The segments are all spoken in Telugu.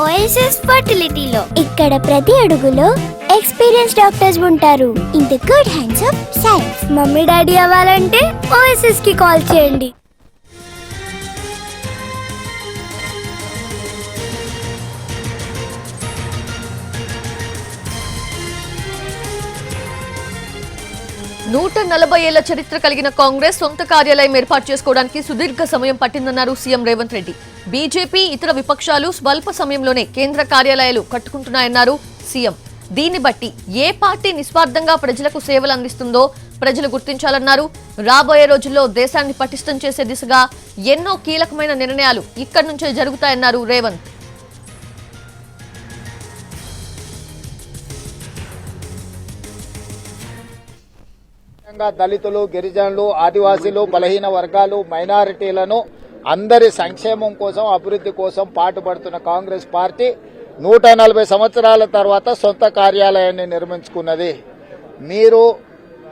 ఓఎస్ఎస్ ఫర్టిలిటీలో ఇక్కడ ప్రతి అడుగులో ఎక్స్పీరియన్స్ డాక్టర్స్ ఉంటారు. In the good hands of science. Mummy daddy అవ్వాలంటే ఓఎస్ఎస్ కి కాల్ చేయండి. నూట 40 ఏళ్ల చరిత్ర కలిగిన కాంగ్రెస్ సొంత కార్యాలయం ఏర్పాటు చేసుకోవడానికి సుదీర్ఘ సమయం పట్టిందన్నారు సీఎం రేవంత్ రెడ్డి. బీజేపీ ఇతర విపక్షాలు స్వల్ప సమయంలోనే కేంద్ర కార్యాలయాలు కట్టుకుంటున్నాయన్నారు సీఎం. దీన్ని బట్టి ఏ పార్టీ నిస్వార్థంగా ప్రజలకు సేవలు అందిస్తుందో ప్రజలు గుర్తించాలన్నారు. రాబోయే రోజుల్లో దేశాన్ని పటిష్టం చేసే దిశగా ఎన్నో కీలకమైన నిర్ణయాలు ఇక్కడి నుంచే జరుగుతాయన్నారు రేవంత్. దళితులు, గిరిజనులు, ఆదివాసీలు, బలహీన వర్గాలు, మైనారిటీలను అందరి సంక్షేమం కోసం, అభివృద్ధి కోసం పాటుపడుతున్న కాంగ్రెస్ పార్టీ 140 సంవత్సరాల తర్వాత సొంత కార్యాలయాన్ని నిర్మించుకున్నది. మీరు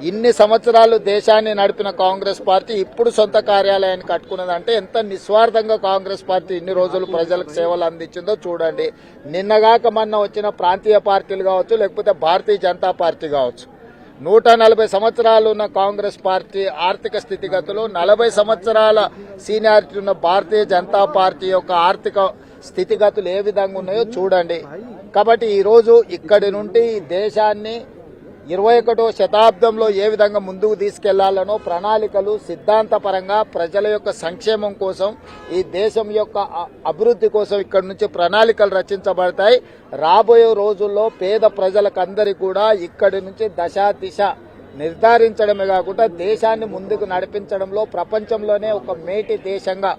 ఇన్ని సంవత్సరాలు దేశాన్ని నడిపిన కాంగ్రెస్ పార్టీ ఇప్పుడు సొంత కార్యాలయాన్ని కట్టుకున్నది అంటే ఎంత నిస్వార్థంగా కాంగ్రెస్ పార్టీ ఇన్ని రోజులు ప్రజలకు సేవలు అందించిందో చూడండి. నిన్నగాక మొన్న వచ్చిన ప్రాంతీయ పార్టీలు కావచ్చు, లేకపోతే భారతీయ జనతా పార్టీ కావచ్చు, 140 సంవత్సరాలు ఉన్న కాంగ్రెస్ పార్టీ ఆర్థిక స్థితిగతులు, 40 సంవత్సరాల సీనియారిటీ ఉన్న భారతీయ జనతా పార్టీ యొక్క ఆర్థిక స్థితిగతులు ఏ విధంగా ఉన్నాయో చూడండి. కాబట్టి ఈరోజు ఇక్కడి నుండి దేశాన్ని 21వ శతాబ్దంలో ఏ విధంగా ముందుకు తీసుకెళ్లాలనో ప్రణాళికలు సిద్ధాంతపరంగా ప్రజల యొక్క సంక్షేమం కోసం, ఈ దేశం యొక్క అభివృద్ధి కోసం ఇక్కడి నుంచి ప్రణాళికలు రచించబడతాయి. రాబోయే రోజుల్లో పేద ప్రజలకందరికీ కూడా ఇక్కడి నుంచి దశ దిశ నిర్ధారించడమే కాకుండా దేశాన్ని ముందుకు నడిపించడంలో ప్రపంచంలోనే ఒక మేటి దేశంగా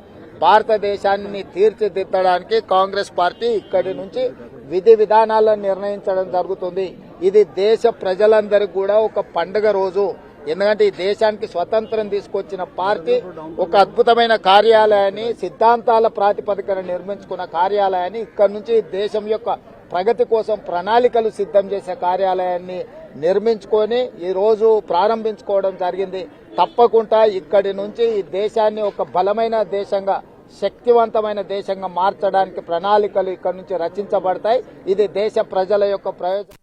భారతదేశాన్ని తీర్చిదిద్దడానికి కాంగ్రెస్ పార్టీ ఇక్కడి నుంచి విధి విధానాలను నిర్ణయించడం జరుగుతుంది. ఇది దేశ ప్రజలందరికీ కూడా ఒక పండుగ రోజు. ఎందుకంటే ఈ దేశానికి స్వతంత్రం తీసుకొచ్చిన పార్టీ ఒక అద్భుతమైన కార్యాలయాన్ని, సిద్ధాంతాల ప్రాతిపదికన నిర్మించుకున్న కార్యాలయాన్ని, ఇక్కడి నుంచి దేశం యొక్క ప్రగతి కోసం ప్రణాళికలు సిద్ధం చేసే కార్యాలయాన్ని నిర్మించుకొని ఈరోజు ప్రారంభించుకోవడం జరిగింది. తప్పకుండా ఇక్కడి నుంచి ఈ దేశాన్ని ఒక బలమైన దేశంగా, శక్తివంతమైన దేశంగా మార్చడానికి ప్రణాళికలు ఇక్కడి నుంచి రచించబడతాయి. ఇది దేశ ప్రజల యొక్క ప్రయోజనం.